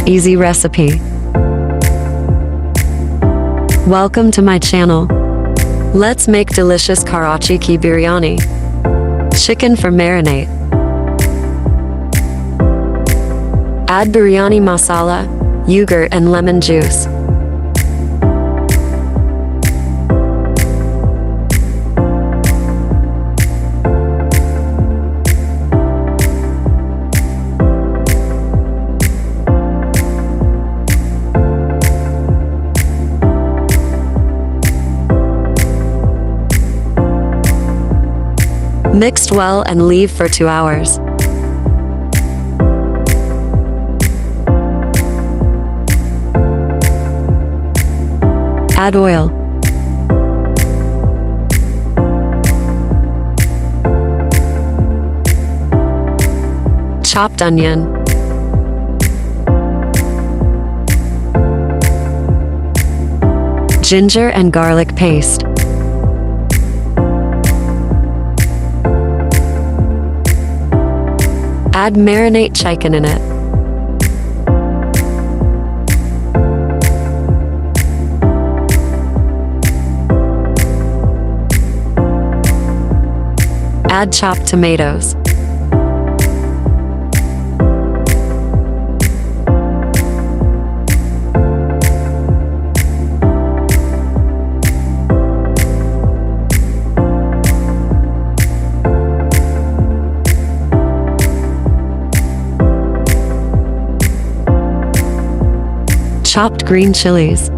easy recipe. Welcome to my channel. Let's make delicious Karachi Biryani. Chicken for marinade. Add biryani masala, yogurt and lemon juice. Mixed well and leave for 2 hours. Add oil. Chopped onion. Ginger and garlic paste. Add marinate chicken in it. Add chopped tomatoes. Chopped green chilies.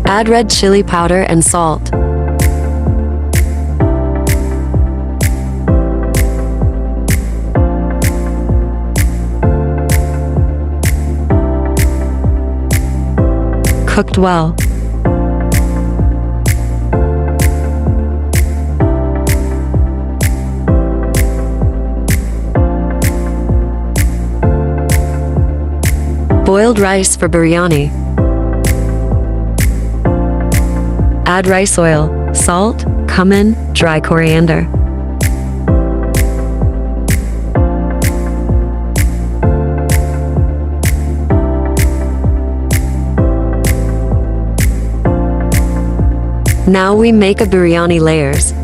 Add red chili powder and salt. Cooked well. Boiled rice for biryani. Add rice oil, salt, cumin, dry coriander. Now we make a biryani layers.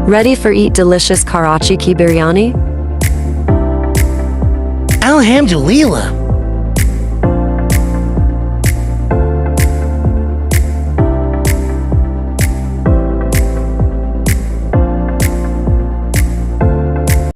Ready for eat delicious Karachi Biryani? Alhamdulillah.